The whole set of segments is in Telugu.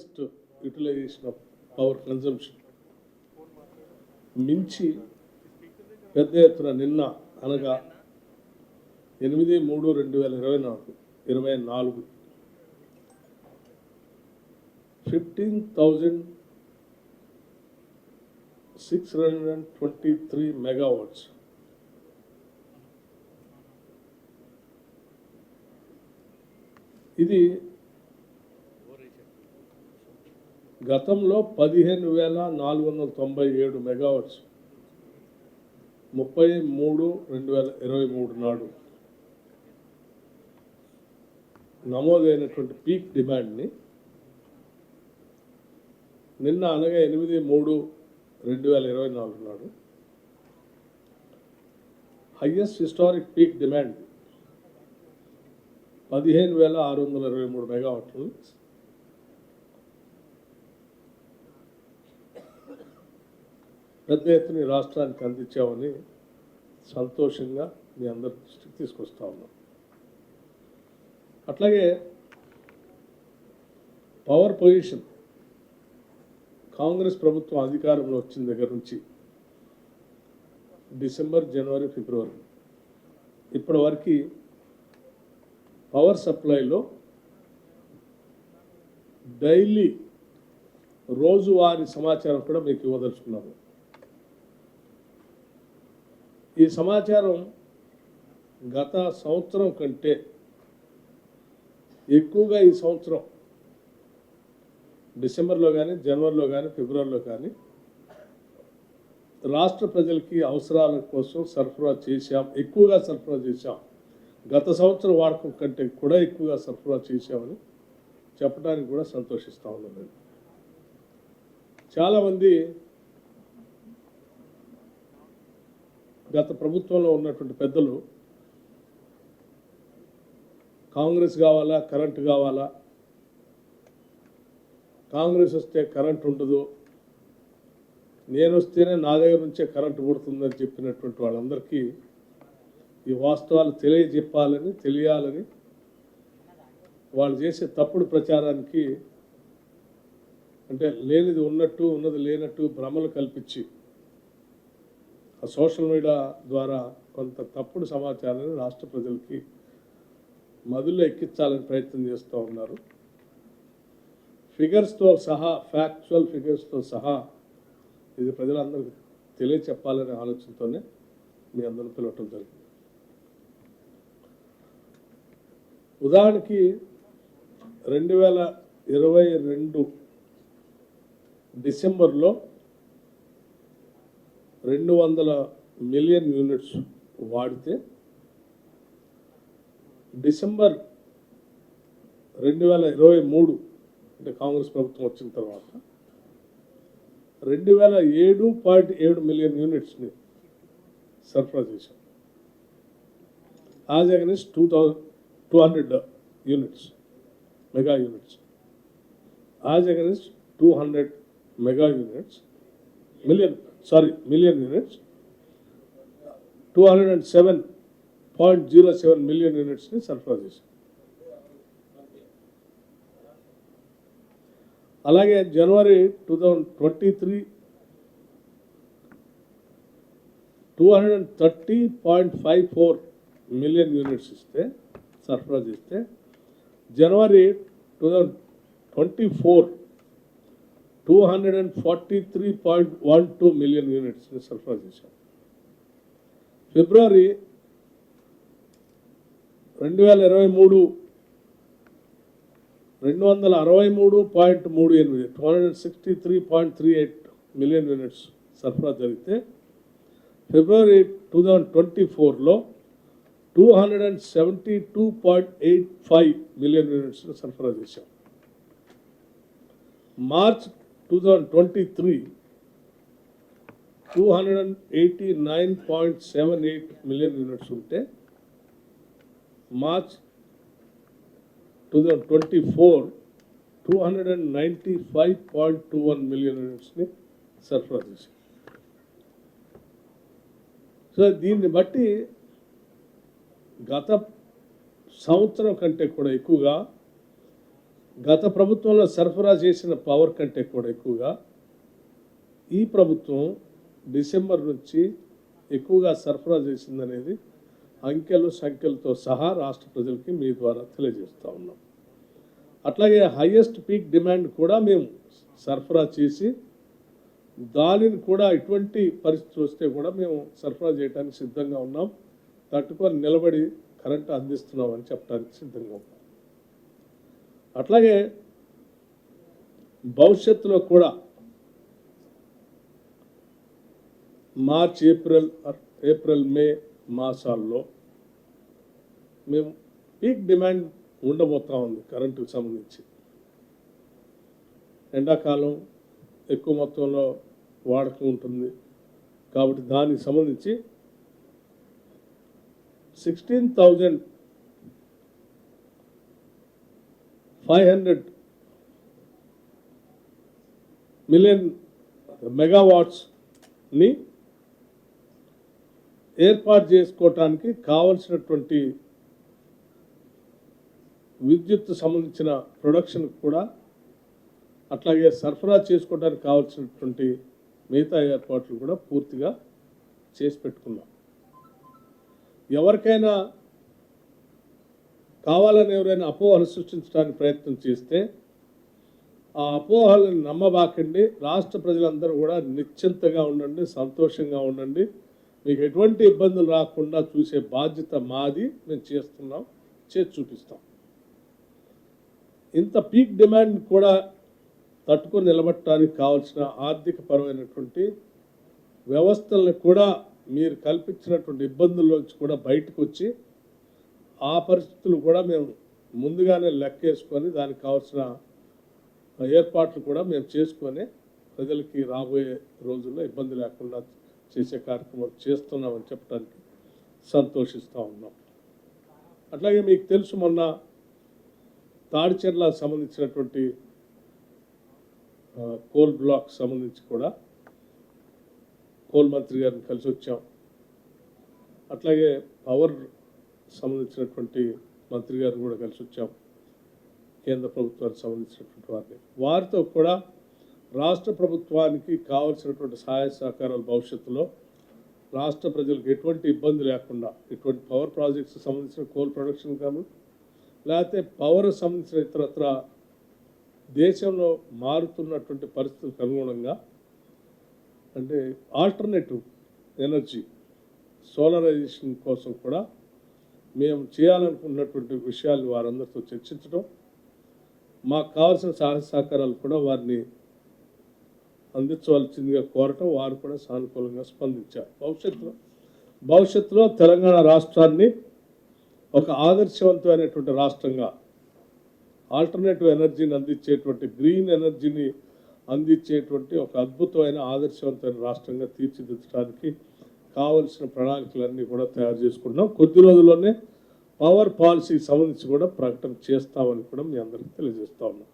Highest utilisation of power consumption మించి పెద్ద ఎత్తున నిన్న అనగా 8/3/2024 15,623 megawatts. ఇది గతంలో 15,497 మెగావాట్స్ 30/3/2023 నాడు నమోదైనటువంటి పీక్ డిమాండ్ని నిన్న అనగా 8/3/2024 నాడు హైయెస్ట్ హిస్టారిక్ పీక్ డిమాండ్ 15,623 మెగావాట్లు పెద్ద ఎత్తున రాష్ట్రానికి అందించామని సంతోషంగా మీ అందరి దృష్టికి తీసుకొస్తా ఉన్నాం. అట్లాగే పవర్ పొజిషన్ కాంగ్రెస్ ప్రభుత్వం అధికారంలో వచ్చిన దగ్గర నుంచి డిసెంబర్, జనవరి, ఫిబ్రవరి ఇప్పటి వరకు పవర్ సప్లైలో డైలీ రోజువారీ సమాచారం కూడా మీకు ఇవ్వదలుచుకున్నాము. ఈ సమాచారం గత సంవత్సరం కంటే ఎక్కువగా ఈ సంవత్సరం డిసెంబర్లో కానీ, జనవరిలో కానీ, ఫిబ్రవరిలో కానీ రాష్ట్ర ప్రజలకి అవసరాల కోసం సరఫరా చేశాం, ఎక్కువగా సరఫరా చేశాం. గత సంవత్సరం వాడకం కంటే కూడా ఎక్కువగా సరఫరా చేశామని చెప్పడానికి కూడా సంతోషిస్తూ ఉన్నాను. చాలామంది గత ప్రభుత్వంలో ఉన్నటువంటి పెద్దలు కాంగ్రెస్ కావాలా, కరెంటు కావాలా, కాంగ్రెస్ వస్తే కరెంట్ ఉండదు, నేను వస్తేనే నా దగ్గర నుంచే కరెంటు పుడుతుందని చెప్పినటువంటి వాళ్ళందరికీ ఈ వాస్తవాలు తెలియాలని వాళ్ళు చేసే తప్పుడు ప్రచారానికి, అంటే లేనిది ఉన్నట్టు, ఉన్నది లేనట్టు భ్రమలు కల్పించి ఆ సోషల్ మీడియా ద్వారా కొంత తప్పుడు సమాచారాన్ని రాష్ట్ర ప్రజలకి మధుల్లో ఎక్కించాలని ప్రయత్నం చేస్తూ ఉన్నారు. ఫిగర్స్తో సహా, ఫ్యాక్చువల్ ఫిగర్స్తో సహా ఇది ప్రజలందరికీ తెలియచెప్పాలనే ఆలోచనతోనే మీ అందరిని పిలవటం జరిగింది. ఉదాహరణకి 2022 డిసెంబర్లో 200 మిలియన్ యూనిట్స్ వాడితే డిసెంబర్ 2023 అంటే కాంగ్రెస్ ప్రభుత్వం వచ్చిన తర్వాత 207.7 మిలియన్ యూనిట్స్ని సరఫరా చేశాం. As against 200 units, mega units, as against 200 mega units, million units, 207.07 million యూనిట్స్ని సరఫరా చేశాం. అలాగే జనవరి 2023 230.54 మిలియన్ యూనిట్స్ సరఫరా చేస్తే జనవరి 2024 243.12 మిలియన్ యూనిట్స్ని సరఫరా చేశాం. ఫిబ్రవరి 2023 263.38 263.38 మిలియన్ యూనిట్స్ సరఫరా జరిగితే ఫిబ్రవరి 2024లో 272.85 మిలియన్ యూనిట్స్ సరఫరా చేశాం. మార్చ్ 2023 289.78 మిలియన్ యూనిట్స్ ఉంటే మార్చ్ 2024 295.21 మిలియన్ యూనిట్స్ని సరఫరా చేశాం. సో దీన్ని బట్టి గత సంవత్సరం కంటే కూడా ఎక్కువగా గత ప్రభుత్వంలో సరఫరా చేసిన పవర్ కంటే కూడా ఎక్కువగా ఈ ప్రభుత్వం డిసెంబర్ నుంచి ఎక్కువగా సరఫరా చేసిందనేది అంకెలు సంఖ్యలతో సహా రాష్ట్ర ప్రజలకి మీ ద్వారా తెలియజేస్తూ ఉన్నాం. అట్లాగే హైయెస్ట్ పీక్ డిమాండ్ కూడా మేము సరఫరా చేసి దానిని కూడా ఇటువంటి పరిస్థితులు వస్తే కూడా మేము సరఫరా చేయడానికి సిద్ధంగా ఉన్నాం. తట్టుకొని నిలబడి కరెంటు అందిస్తున్నాం అని చెప్పడానికి సిద్ధంగా ఉన్నాం. అట్లాగే భవిష్యత్తులో కూడా మార్చ్ ఏప్రిల్ మే మాసాల్లో మేము పీక్ డిమాండ్ ఉండబోతా ఉంది కరెంటుకు సంబంధించి. ఎండాకాలం ఎక్కువ మొత్తంలో వాడకం ఉంటుంది కాబట్టి దానికి సంబంధించి 16,500 మిలియన్ మెగావాట్స్ని ఏర్పాటు చేసుకోవటానికి కావలసినటువంటి విద్యుత్ సంబంధించిన ప్రొడక్షన్ కూడా అట్లాగే సరఫరా చేసుకోవడానికి కావాల్సినటువంటి మిగతా ఏర్పాట్లు కూడా పూర్తిగా చేసి పెట్టుకున్నాం. ఎవరికైనా కావాలని ఎవరైనా అపోహలు సృష్టించడానికి ప్రయత్నం చేస్తే ఆ అపోహలను నమ్మబాకండి. రాష్ట్ర ప్రజలందరూ కూడా నిశ్చింతగా ఉండండి, సంతోషంగా ఉండండి. మీకు ఎటువంటి ఇబ్బందులు రాకుండా చూసే బాధ్యత మాది. మేము చేస్తున్నాం, చేసి చూపిస్తాం. ఇంత పీక్ డిమాండ్ కూడా తట్టుకొని నిలబట్టడానికి కావాల్సిన ఆర్థిక పరమైనటువంటి వ్యవస్థలను కూడా మీరు కల్పించినటువంటి ఇబ్బందుల్లోంచి కూడా బయటకు వచ్చి ఆ పరిస్థితులు కూడా మేము ముందుగానే లెక్కేసుకొని దానికి కావాల్సిన ఏర్పాట్లు కూడా మేము చేసుకొని ప్రజలకి రాబోయే రోజుల్లో ఇబ్బంది లేకుండా చేసే కార్యక్రమం చేస్తున్నామని చెప్పడానికి సంతోషిస్తూ ఉన్నాం. అట్లాగే మీకు తెలుసు, మొన్న తాడిచెర్లకు సంబంధించినటువంటి కోల్ బ్లాక్ సంబంధించి కూడా కోల్ మంత్రి గారిని కలిసి వచ్చాం. అట్లాగే పవర్ సంబంధించినటువంటి మంత్రి గారిని కూడా కలిసి వచ్చాం, కేంద్ర ప్రభుత్వానికి సంబంధించినటువంటి వారితో కూడా రాష్ట్ర ప్రభుత్వానికి కావాల్సినటువంటి సహాయ సహకారాలు భవిష్యత్తులో రాష్ట్ర ప్రజలకు ఎటువంటి ఇబ్బంది లేకుండా ఇటువంటి పవర్ ప్రాజెక్ట్స్ సంబంధించిన కోల్ ప్రొడక్షన్ కానీ లేకపోతే పవర్ సంబంధించిన ఇతరత్ర దేశంలో మారుతున్నటువంటి పరిస్థితులకు అనుగుణంగా అంటే ఆల్టర్నేటివ్ ఎనర్జీ సోలరైజేషన్ కోసం కూడా మేము చేయాలనుకున్నటువంటి విషయాలు వారందరితో చర్చించడం, మాకు కావాల్సిన సహాయ సహకారాలు కూడా వారిని అందించవలసిందిగా కోరటం, వారు కూడా సానుకూలంగా స్పందించారు. భవిష్యత్తులో తెలంగాణ రాష్ట్రాన్ని ఒక ఆదర్శవంతమైనటువంటి రాష్ట్రంగా ఆల్టర్నేటివ్ ఎనర్జీని అందించేటువంటి గ్రీన్ ఎనర్జీని అందించేటువంటి ఒక అద్భుతమైన ఆదర్శవంతమైన రాష్ట్రంగా తీర్చిదిద్దడానికి కావలసిన ప్రణాళికలన్నీ కూడా తయారు చేసుకుంటున్నాం. కొద్ది రోజుల్లోనే పవర్ పాలసీకి సంబంధించి కూడా ప్రకటన చేస్తామని కూడా మీ అందరికీ తెలియజేస్తా ఉన్నాం.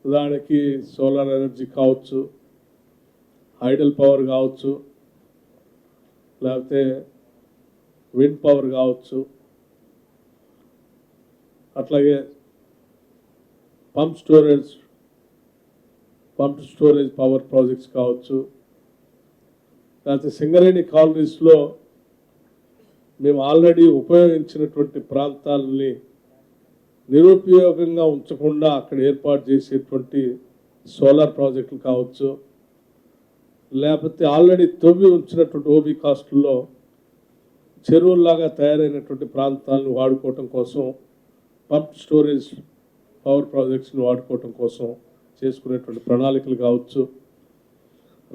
ఉదాహరణకి సోలార్ ఎనర్జీ కావచ్చు, హైడల్ పవర్ కావచ్చు, లేకపోతే విండ్ పవర్ కావచ్చు, అట్లాగే పంప్ స్టోరేజ్ పవర్ ప్రాజెక్ట్స్ కావచ్చు, లేకపోతే సింగరేణి కాలనీస్లో మేము ఆల్రెడీ ఉపయోగించినటువంటి ప్రాంతాలని నిరుపయోగంగా ఉంచకుండా అక్కడ ఏర్పాటు చేసేటువంటి సోలార్ ప్రాజెక్టులు కావచ్చు, లేకపోతే ఆల్రెడీ తవ్వి ఉంచినటువంటి ఓబీ కాస్టుల్లో చెరువుల్లాగా తయారైనటువంటి ప్రాంతాలను వాడుకోవటం కోసం పంప్ స్టోరేజ్ పవర్ ప్రాజెక్ట్స్ని వాడుకోవటం కోసం చేసుకునేటువంటి ప్రణాళికలు కావచ్చు,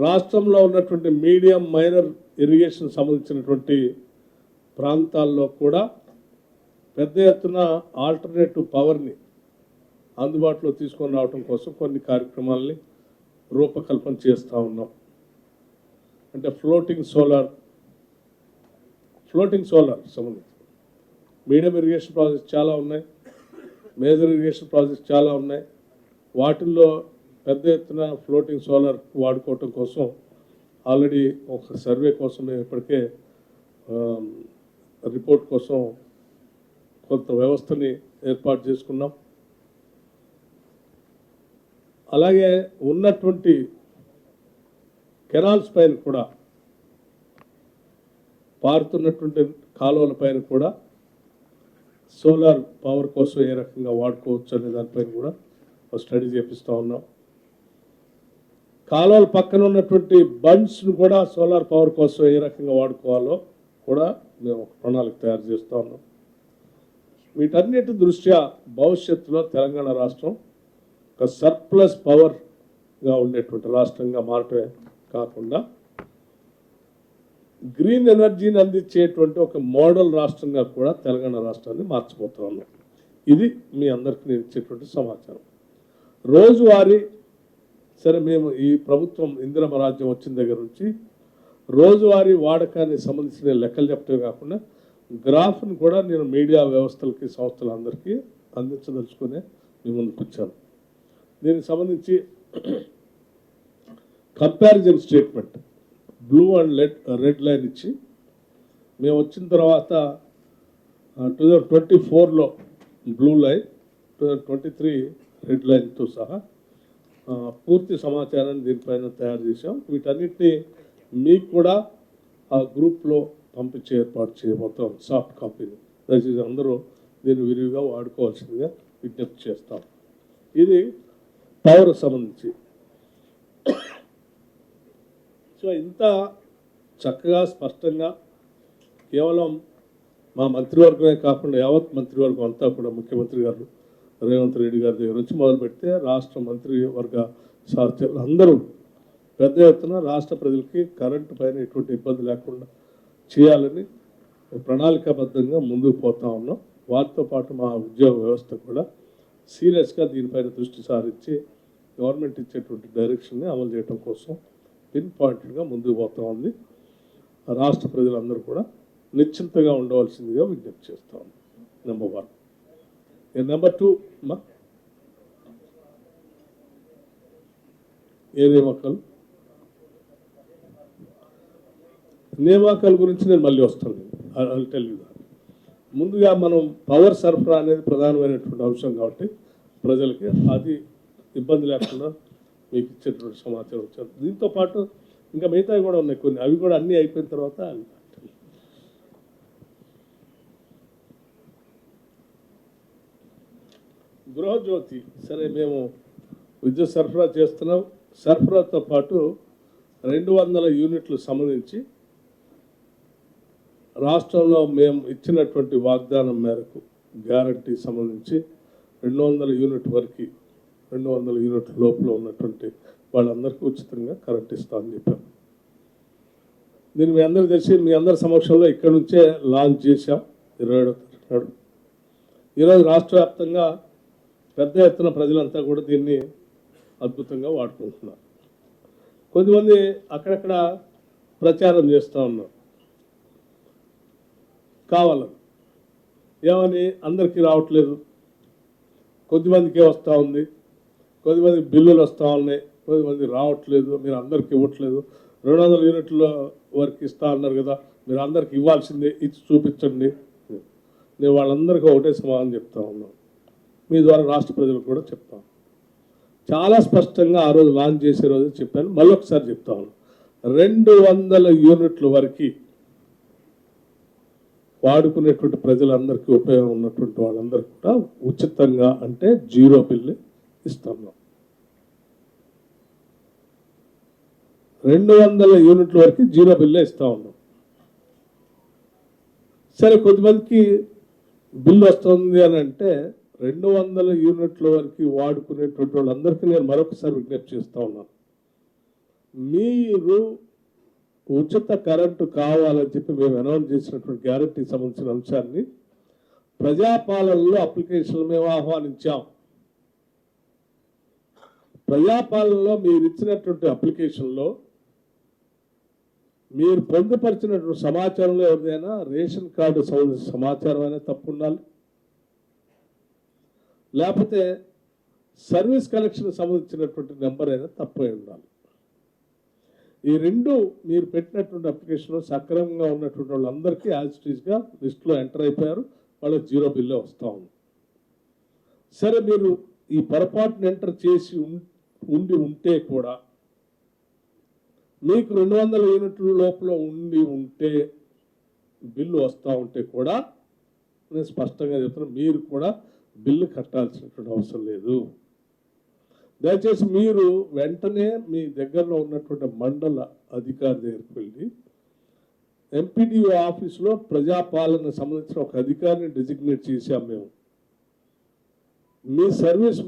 రాష్ట్రంలో ఉన్నటువంటి మీడియం మైనర్ ఇరిగేషన్ సంబంధించినటువంటి ప్రాంతాల్లో కూడా పెద్ద ఎత్తున ఆల్టర్నేటివ్ పవర్ని అందుబాటులో తీసుకొని రావడం కోసం కొన్ని కార్యక్రమాలని రూపకల్పన చేస్తూ ఉన్నాం. అంటే ఫ్లోటింగ్ సోలార్ సంబంధించి మీడియం ఇరిగేషన్ ప్రాజెక్ట్స్ చాలా ఉన్నాయి, మేజర్ ఇరిగేషన్ ప్రాజెక్ట్స్ చాలా ఉన్నాయి. వాటిల్లో పెద్ద ఎత్తున ఫ్లోటింగ్ సోలార్ వాడుకోవటం కోసం ఆల్రెడీ ఒక సర్వే కోసం మేము ఇప్పటికే రిపోర్ట్ కోసం కొంత వ్యవస్థని ఏర్పాటు చేసుకున్నాం. అలాగే ఉన్నటువంటి కెనాల్స్ పైన కూడా, పారుతున్నటువంటి కాలువల పైన కూడా సోలార్ పవర్ కోసం ఏ రకంగా వాడుకోవచ్చు అనే దానిపైన కూడా స్టడీ చేపిస్తూ ఉన్నాం. కాలువల పక్కన ఉన్నటువంటి బండ్స్ను కూడా సోలార్ పవర్ కోసం ఏ రకంగా వాడుకోవాలో కూడా మేము ఒక ప్రణాళిక తయారు చేస్తూ ఉన్నాం. వీటన్నిటి దృష్ట్యా భవిష్యత్తులో తెలంగాణ రాష్ట్రం ఒక సర్ప్లస్ పవర్గా ఉండేటువంటి రాష్ట్రంగా మారటమే కాకుండా గ్రీన్ ఎనర్జీని అందించేటువంటి ఒక మోడల్ రాష్ట్రంగా కూడా తెలంగాణ రాష్ట్రాన్ని మార్చిపోతా ఉన్నాం. ఇది మీ అందరికీ నేను ఇచ్చేటువంటి సమాచారం. రోజువారీ సరే, మేము ఈ ప్రభుత్వం ఇందిరమ్మ రాజ్యం వచ్చిన దగ్గర నుంచి రోజువారీ వాడకానికి సంబంధించిన లెక్కలు చెప్పటమే కాకుండా గ్రాఫ్ను కూడా నేను మీడియా వ్యవస్థలకి, సంస్థలందరికీ అందించదలుచుకునే మీ ముందుకు వచ్చాను. దీనికి సంబంధించి comparison statement blue and red line ఇచ్చి, మేము వచ్చిన తర్వాత 2024లో బ్లూ లైన్, 2023 రెడ్ లైన్తో సహా పూర్తి సమాచారాన్ని దీనిపైన తయారు చేసాం. వీటన్నిటిని మీకు కూడా ఆ గ్రూప్లో పంపించే ఏర్పాటు చేయబోతాం, సాఫ్ట్ కాపీని. దయచేసి అందరూ దీన్ని విరివిగా వాడుకోవాల్సిందిగా విజ్ఞప్తి చేస్తాం. ఇది పవర్ సంబంధించి. సో ఇంత చక్కగా స్పష్టంగా కేవలం మా మంత్రివర్గమే కాకుండా యావత్ మంత్రివర్గం అంతా కూడా ముఖ్యమంత్రి గారు రేవంత్ రెడ్డి గారి దగ్గర నుంచి మొదలు పెడితే రాష్ట్ర మంత్రివర్గ సహచరులు అందరూ పెద్ద ఎత్తున రాష్ట్ర ప్రజలకి కరెంటు పైన ఎటువంటి ఇబ్బంది లేకుండా చేయాలని ప్రణాళికాబద్ధంగా ముందుకు పోతా ఉన్నాం. వాటితో పాటు మా ఉద్యోగ వ్యవస్థ కూడా సీరియస్గా దీనిపైన దృష్టి సారించి గవర్నమెంట్ ఇచ్చేటువంటి డైరెక్షన్ని అమలు చేయడం కోసం పిన్ పాయింటెడ్గా ముందుకు పోతా ఉంది. రాష్ట్ర ప్రజలందరూ కూడా నిశ్చింతగా ఉండవలసిందిగా విజ్ఞప్తి చేస్తా ఉన్నాం. నెంబర్ 1. నెంబర్ 2, ఏ నియామకాల గురించి నేను మళ్ళీ వస్తాను. I tell you. ముందుగా మనం పవర్ సరఫరా అనేది ప్రధానమైనటువంటి అంశం కాబట్టి ప్రజలకి అది ఇబ్బంది లేకుండా మీకు ఇచ్చేటువంటి సమాచారం వచ్చారు. దీంతో పాటు ఇంకా మిగతావి కూడా ఉన్నాయి కొన్ని, అవి కూడా అన్నీ అయిపోయిన తర్వాత గృహజ్యోతి. సరే, మేము విద్యుత్ సరఫరా చేస్తున్నాం. సరఫరాతో పాటు 200 యూనిట్లు సంబంధించి రాష్ట్రంలో మేము ఇచ్చినటువంటి వాగ్దానం మేరకు గ్యారంటీ సంబంధించి 200 యూనిట్ వరకు 200 యూనిట్ల లోపల ఉన్నటువంటి వాళ్ళందరికీ ఉచితంగా కరెంట్ ఇస్తామని చెప్పాం. దీన్ని మీ అందరూ తెలిసి మీ అందరి సమక్షంలో ఇక్కడ నుంచే లాంచ్ చేశాం 27వ తారీఖు. ఈరోజు రాష్ట్ర వ్యాప్తంగా పెద్ద ఎత్తున ప్రజలంతా కూడా దీన్ని అద్భుతంగా వాడుకుంటున్నారు. కొద్దిమంది అక్కడక్కడ ప్రచారం చేస్తూ ఉన్నారు కావాలని, ఏమని అందరికీ రావట్లేదు, కొద్దిమందికే వస్తూ ఉంది, కొద్దిమంది బిల్లులు వస్తూ ఉన్నాయి, కొద్దిమంది రావట్లేదు, మీరు అందరికీ ఇవ్వట్లేదు, 200 యూనిట్ల వరకు ఇస్తా అన్నారు కదా, మీరు అందరికి ఇవ్వాల్సిందే, ఇచ్చి చూపించండి. నేను వాళ్ళందరికీ ఒకటే సమాధానం చెప్తా ఉన్నాను, మీ ద్వారా రాష్ట్ర ప్రజలకు కూడా చెప్తాను. చాలా స్పష్టంగా ఆ రోజు లాంచ్ చేసే రోజు చెప్పాను, మళ్ళీ ఒకసారి చెప్తా ఉన్నాను. 200 యూనిట్ల వరకు వాడుకునేటువంటి ప్రజలందరికీ ఉపయోగం ఉన్నటువంటి వాళ్ళందరికీ కూడా ఉచితంగా, అంటే 0 బిల్లు ఇస్తున్నాం. 200 యూనిట్ల వరకు 0 బిల్లే ఇస్తూ ఉన్నాం. సరే, కొద్దిమందికి బిల్లు వస్తుంది అని అంటే 200 యూనిట్ల వరకు వాడుకునేటువంటి వాళ్ళందరికీ నేను మరొకసారి విజ్ఞప్తి చేస్తూ ఉన్నాను. మీరు ఉచిత కరెంటు కావాలని చెప్పి మేము అనౌన్స్ చేసినటువంటి గ్యారెంటీకి సంబంధించిన అంశాన్ని ప్రజాపాలనలో అప్లికేషన్లు మేము ఆహ్వానించాం. ప్రజాపాలనలో మీరు ఇచ్చినటువంటి అప్లికేషన్లో మీరు పొందుపరిచినటువంటి సమాచారంలో ఎవరిదైనా రేషన్ కార్డు సంబంధించిన సమాచారం అయినా తప్పు ఉండాలి, లేకపోతే సర్వీస్ కనెక్షన్ సంబంధించినటువంటి నెంబర్ అయినా తప్పు అయి ఉండాలి. ఈ రెండు మీరు పెట్టినటువంటి అప్లికేషన్లో సక్రమంగా ఉన్నటువంటి వాళ్ళందరికీ యాజ్ ఇట్ ఈస్గా లిస్టులో ఎంటర్ అయిపోయారు, వాళ్ళకి 0 బిల్లే వస్తూ ఉంది. సరే, మీరు ఈ పొరపాటును ఎంటర్ చేసి ఉంటే కూడా మీకు 200 యూనిట్ల లోపల ఉంటే బిల్లు వస్తూ ఉంటే కూడా నేను స్పష్టంగా చెప్తున్నాను, మీరు కూడా బిల్లు కట్టాల్సినటువంటి అవసరం లేదు. దయచేసి మీరు వెంటనే మీ దగ్గరలో ఉన్నటువంటి మండల అధికారి దగ్గరికి వెళ్ళి ఎంపీడీఓ ఆఫీసులో ప్రజాపాలన సంబంధించిన ఒక అధికారిని డిజిగ్నేట్ చేశాం మేము. మీ సర్వీస్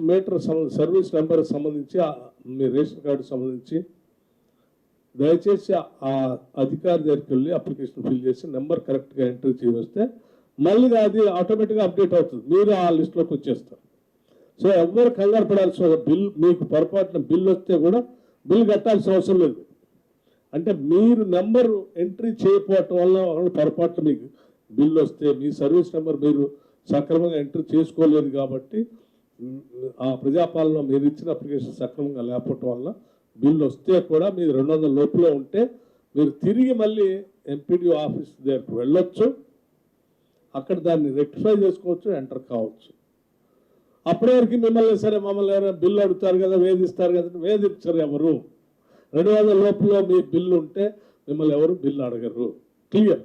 నెంబర్ సంబంధించి మీ రేషన్ కార్డు సంబంధించి దయచేసి ఆ అధికారి దగ్గరికి వెళ్ళి అప్లికేషన్ ఫిల్ చేసి నెంబర్ కరెక్ట్గా ఎంట్రీ చేస్తే మళ్ళీ అది ఆటోమేటిక్గా అప్డేట్ అవుతుంది, మీరు ఆ లిస్టులోకి వచ్చేస్తారు. సో ఎవరు కంగారు పడాల్సిన బిల్, మీకు పొరపాటున బిల్ వస్తే కూడా బిల్ కట్టాల్సిన అవసరం లేదు. అంటే మీరు నెంబర్ ఎంట్రీ చేయకపోవటం వల్ల పొరపాటున మీకు బిల్ వస్తే మీ సర్వీస్ నెంబర్ మీరు సక్రమంగా ఎంట్రీ చేసుకోలేదు కాబట్టి ఆ ప్రజాపాలన మీరు ఇచ్చిన అప్లికేషన్ సక్రమంగా లేకపోవటం వల్ల బిల్లు వస్తే కూడా మీరు 200 లోపల ఉంటే మీరు తిరిగి మళ్ళీ ఎంపీడీఓ ఆఫీస్ దగ్గరికి వెళ్ళొచ్చు, అక్కడ దాన్ని రెక్టిఫై చేసుకోవచ్చు, ఎంటర్ కావచ్చు. అప్పటి వరకు మిమ్మల్ని సరే మమ్మల్ని ఎవరైనా బిల్లు అడుగుతారు కదా, వేధిస్తారు కదా, వేధించరు ఎవరు. 200 లోపల మీ బిల్లు ఉంటే మిమ్మల్ని ఎవరు బిల్లు అడగరు, క్లియర్.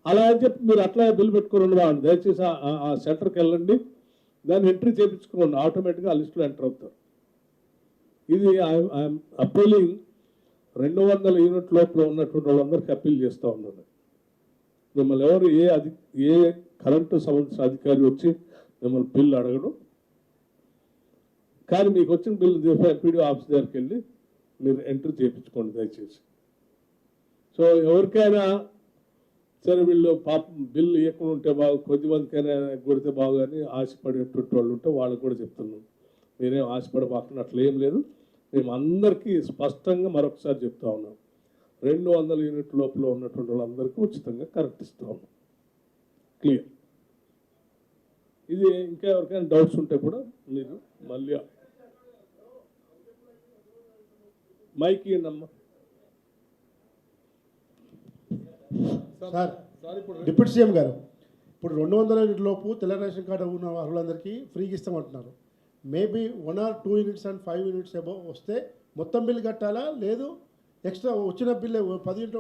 అలా అని చెప్పి మీరు అట్లా బిల్లు పెట్టుకుని బాగుంది. దయచేసి ఆ సెంటర్కి వెళ్ళండి, దాన్ని ఎంట్రీ చేయించుకోండి, ఆటోమేటిక్గా ఆ లిస్టులో ఎంటర్ అవుతారు. ఇది ఐఎమ్ అప్పీలింగ్ 200 యూనిట్ లోపల ఉన్నటువంటి వాళ్ళందరికీ అప్పీల్ చేస్తూ ఉన్నాను. మిమ్మల్ని ఎవరు ఏ కరెంటు సంబంధించిన అధికారి వచ్చి మిమ్మల్ని బిల్లు అడగడం, కానీ మీకు వచ్చిన బిల్లు ఎంపీడీ ఆఫీస్ దగ్గరికి వెళ్ళి మీరు ఎంట్రీ చేయించుకోండి దయచేసి. సో ఎవరికైనా సరే వీళ్ళు పాపం బిల్లు ఇవ్వకుండా ఉంటే బాగు, కొద్దిమందికైనా కొడితే బాగు అని ఆశపడేటువంటి వాళ్ళు ఉంటే వాళ్ళకు కూడా చెప్తున్నాం, మీరేం ఆశపడబాకుండా అట్లా ఏం లేదు. మేము అందరికీ స్పష్టంగా మరొకసారి చెప్తా ఉన్నాం, 200 యూనిట్ లోపల ఉన్నటువంటి వాళ్ళందరికీ ఉచితంగా కరెంట్ ఇస్తూ ఉన్నాం, క్లియర్. ఇది ఇంకా ఎవరికైనా డౌట్స్ ఉంటే కూడా మీరు మళ్ళీ మైక్ ఇవ్వండి. సార్ డిప్యూటీ సీఎం గారు, ఇప్పుడు 200 యూనిట్ లోపు తెల్ల రేషన్ కార్డు ఉన్న అర్హులందరికీ ఫ్రీగా ఇస్తామంటున్నారు. Maybe 1 or 2 units and 5 units above వస్తే మొత్తం బిల్ కట్టాలా, లేదు ఎక్స్ట్రా వచ్చిన బిల్ 10 యూనిట్